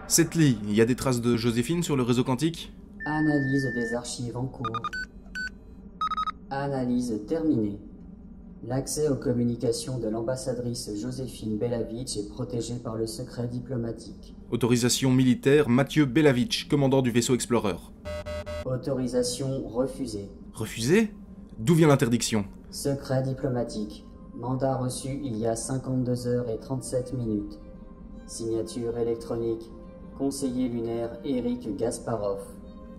Setli, il y a des traces de Joséphine sur le réseau quantique? Analyse des archives en cours. Analyse terminée. L'accès aux communications de l'ambassadrice Joséphine Belavitch est protégé par le secret diplomatique. Autorisation militaire, Mathieu Belavitch, commandant du vaisseau Explorer. Autorisation refusée. Refusé? D'où vient l'interdiction? Secret diplomatique. Mandat reçu il y a 52h37. Signature électronique. Conseiller lunaire Eric Gasparov.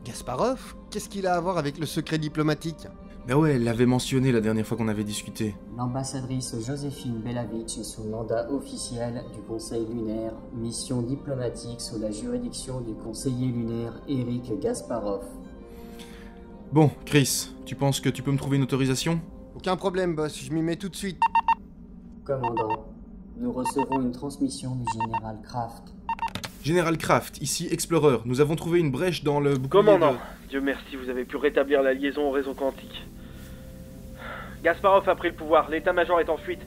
Gasparov? Qu'est-ce qu'il a à voir avec le secret diplomatique? Ben ouais, elle l'avait mentionné la dernière fois qu'on avait discuté. L'ambassadrice Joséphine Belavitch est sous mandat officiel du Conseil lunaire, mission diplomatique sous la juridiction du conseiller lunaire Eric Gasparov. Bon, Chris, tu penses que tu peux me trouver une autorisation? Aucun problème, boss, je m'y mets tout de suite. Commandant, nous recevons une transmission du général Kraft. Général Kraft, ici Explorer, nous avons trouvé une brèche dans le bouclier Commandant, Dieu merci, vous avez pu rétablir la liaison au réseau quantique. Gasparov a pris le pouvoir, l'état-major est en fuite.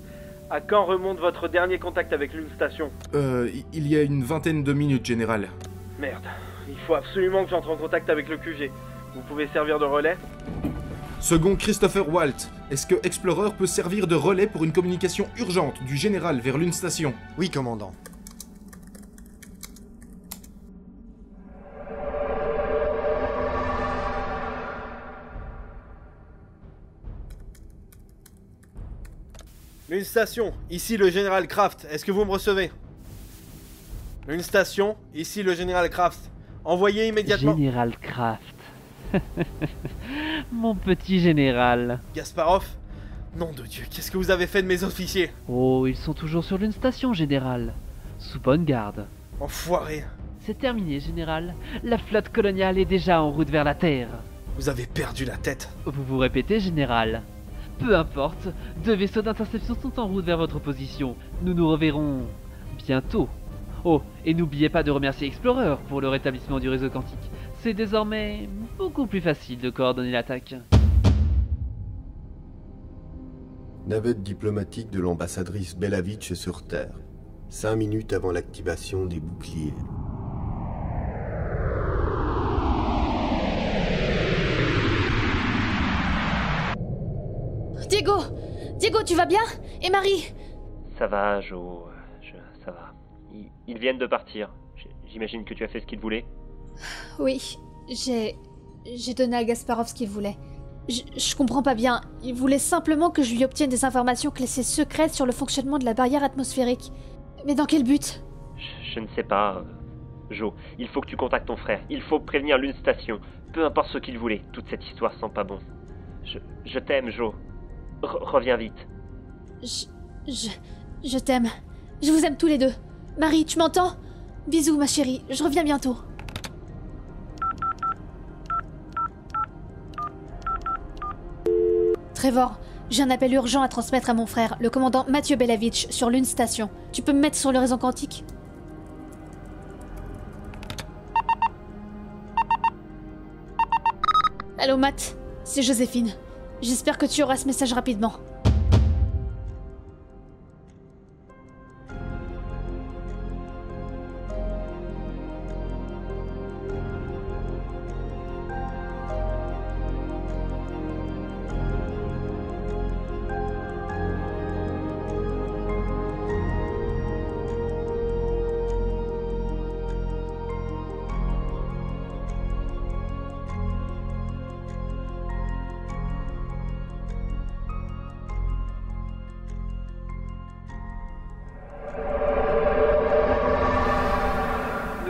À quand remonte votre dernier contact avec l'une station? Il y a une vingtaine de minutes, général. Merde, il faut absolument que j'entre en contact avec le QG. Vous pouvez servir de relais? Second Christopher Walt, est-ce que Explorer peut servir de relais pour une communication urgente du général vers l'une station? Oui, commandant. Une station, ici le général Kraft, est-ce que vous me recevez? Une station, ici le général Kraft. Envoyez immédiatement... Général Kraft. Mon petit général. Gasparov? Nom de Dieu, qu'est-ce que vous avez fait de mes officiers? Oh, ils sont toujours sur l'une station, général. Sous bonne garde. Enfoiré. C'est terminé, général. La flotte coloniale est déjà en route vers la Terre. Vous avez perdu la tête. Vous vous répétez, général? Peu importe, 2 vaisseaux d'interception sont en route vers votre position. Nous nous reverrons bientôt. Oh, et n'oubliez pas de remercier Explorer pour le rétablissement du réseau quantique. C'est désormais beaucoup plus facile de coordonner l'attaque. Navette diplomatique de l'ambassadrice Belavitch sur Terre. 5 minutes avant l'activation des boucliers. Diego! Diego, tu vas bien? Et Marie? Ça va, ça va. Ils viennent de partir. J'imagine que tu as fait ce qu'ils voulaient? Oui, j'ai donné à Gasparov ce qu'il voulait. Je comprends pas bien. Il voulait simplement que je lui obtienne des informations classées secrètes sur le fonctionnement de la barrière atmosphérique. Mais dans quel but? Je ne sais pas, Jo. Il faut que tu contactes ton frère. Il faut prévenir l'une station. Peu importe ce qu'il voulait. Toute cette histoire sent pas bon. Je t'aime, Jo. Reviens vite. Je t'aime. Je vous aime tous les deux. Marie, tu m'entends? Bisous, ma chérie. Je reviens bientôt. Trevor, j'ai un appel urgent à transmettre à mon frère, le commandant Mathieu Belavitch, sur l'une station. Tu peux me mettre sur le réseau quantique? Allô, Matt? C'est Joséphine. J'espère que tu auras ce message rapidement.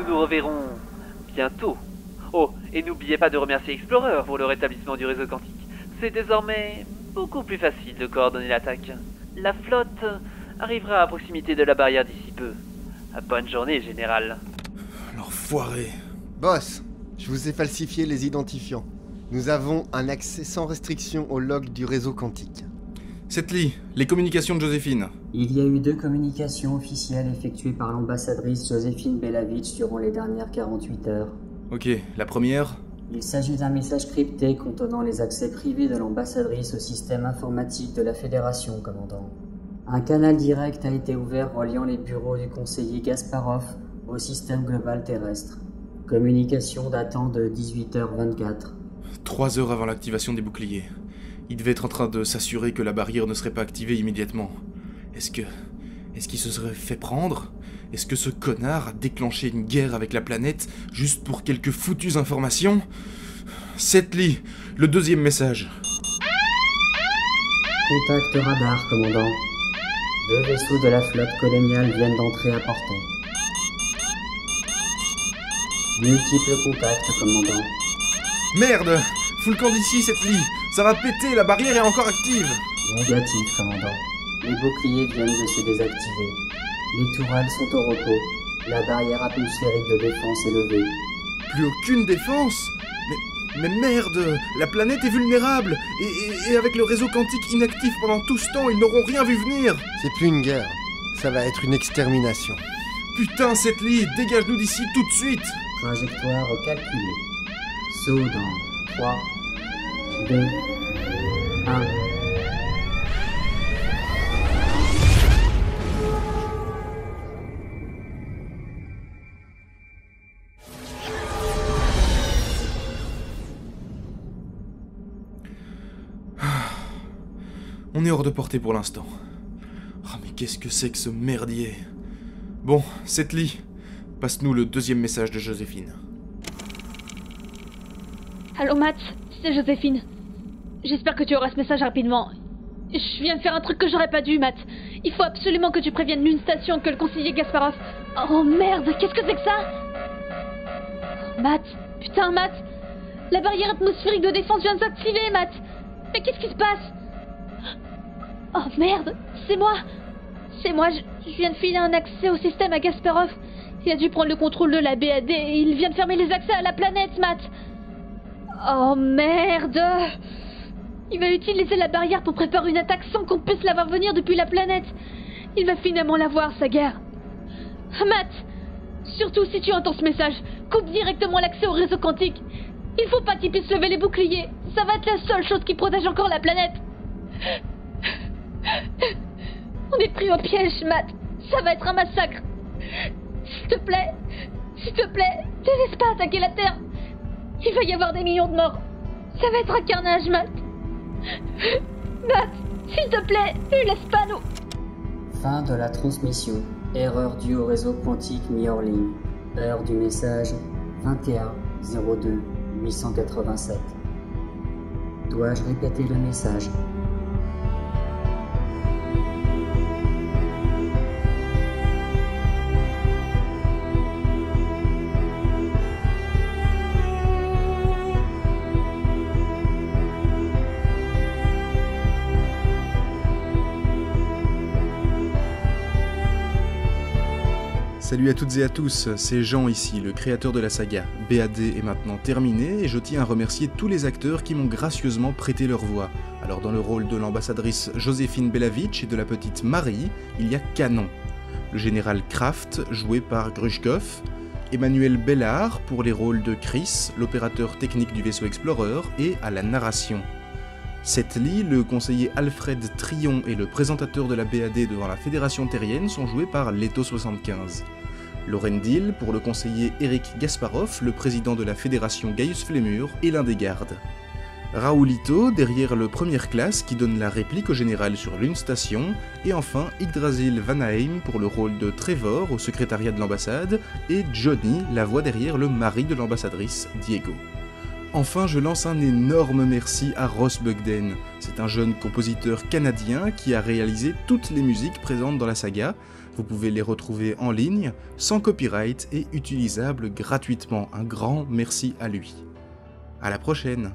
Nous reverrons bientôt. Oh, et n'oubliez pas de remercier Explorer pour le rétablissement du réseau quantique. C'est désormais beaucoup plus facile de coordonner l'attaque. La flotte arrivera à proximité de la barrière d'ici peu. Bonne journée, général. L'enfoiré. Boss, je vous ai falsifié les identifiants. Nous avons un accès sans restriction au log du réseau quantique. Setli, les communications de Joséphine. Il y a eu 2 communications officielles effectuées par l'ambassadrice Joséphine Belavitch durant les dernières 48 heures. Ok, la première? Il s'agit d'un message crypté contenant les accès privés de l'ambassadrice au système informatique de la Fédération, commandant. Un canal direct a été ouvert reliant les bureaux du conseiller Gasparov au système global terrestre. Communication datant de 18h24. 3 heures avant l'activation des boucliers. Il devait être en train de s'assurer que la barrière ne serait pas activée immédiatement. Est-ce qu'il se serait fait prendre? Est-ce que ce connard a déclenché une guerre avec la planète juste pour quelques foutues informations? Setli, le 2e message. Contact radar, commandant. 2 vaisseaux de la flotte coloniale viennent d'entrer à Portée. Multiples contacts, commandant. Merde! Fous le camp d'ici, Setli! Ça va péter, la barrière est encore active! Négatif, commandant. Les boucliers viennent de se désactiver. Les tourelles sont au repos. La barrière atmosphérique de défense est levée. Plus aucune défense? Mais merde! La planète est vulnérable! Et avec le réseau quantique inactif pendant tout ce temps, ils n'auront rien vu venir! C'est plus une guerre, ça va être une extermination. Putain, Setli, dégage-nous d'ici tout de suite! Trajectoire calculée. Saut dans 3, 2, 1. On est hors de portée pour l'instant. Oh, mais qu'est-ce que c'est que ce merdier? Bon, Setli, passe-nous le 2e message de Joséphine. Allô Matt, c'est Joséphine. J'espère que tu auras ce message rapidement. Je viens de faire un truc que j'aurais pas dû, Matt. Il faut absolument que tu préviennes l'une station que le conseiller Gasparov... Oh merde, qu'est-ce que c'est que ça? Matt, putain Matt, la barrière atmosphérique de défense vient de s'activer, Matt. Mais qu'est-ce qui se passe? Oh merde, c'est moi. C'est moi, je viens de filer un accès au système à Gasparov. Il a dû prendre le contrôle de la BAD et il vient de fermer les accès à la planète, Matt. Oh merde! Il va utiliser la barrière pour préparer une attaque sans qu'on puisse la voir venir depuis la planète. Il va finalement la voir, sa guerre. Matt, surtout si tu entends ce message, coupe directement l'accès au réseau quantique. Il faut pas qu'il puisse lever les boucliers. Ça va être la seule chose qui protège encore la planète. On est pris au piège, Matt. Ça va être un massacre. S'il te plaît, ne laisse pas attaquer la Terre. Il va y avoir des millions de morts. Ça va être un carnage, Matt. Matt, s'il te plaît, ne laisse pas nous... Fin de la transmission. Erreur due au réseau quantique mis hors ligne. Heure du message 21-02-887. Dois-je répéter le message? Salut à toutes et à tous, c'est Jean ici, le créateur de la saga. BAD est maintenant terminé et je tiens à remercier tous les acteurs qui m'ont gracieusement prêté leur voix. Alors dans le rôle de l'ambassadrice Joséphine Belavitch et de la petite Marie, il y a Canon. Le général Kraft, joué par Grushkov, Emmanuel Bellard pour les rôles de Chris, l'opérateur technique du vaisseau Explorer, et à la narration. Setli, le conseiller Alfred Trion et le présentateur de la BAD devant la Fédération terrienne sont joués par Leto75. Lorendil pour le conseiller Eric Gasparov, le président de la Fédération Gaius Flemur et l'un des gardes. Raoulito derrière le première classe qui donne la réplique au général sur l'une station, et enfin Yggdrasil Vanaheim pour le rôle de Trevor au secrétariat de l'ambassade, et Johnny, la voix derrière le mari de l'ambassadrice Diego. Enfin, je lance un énorme merci à Ross Bugden. C'est un jeune compositeur canadien qui a réalisé toutes les musiques présentes dans la saga. Vous pouvez les retrouver en ligne, sans copyright et utilisables gratuitement. Un grand merci à lui. À la prochaine!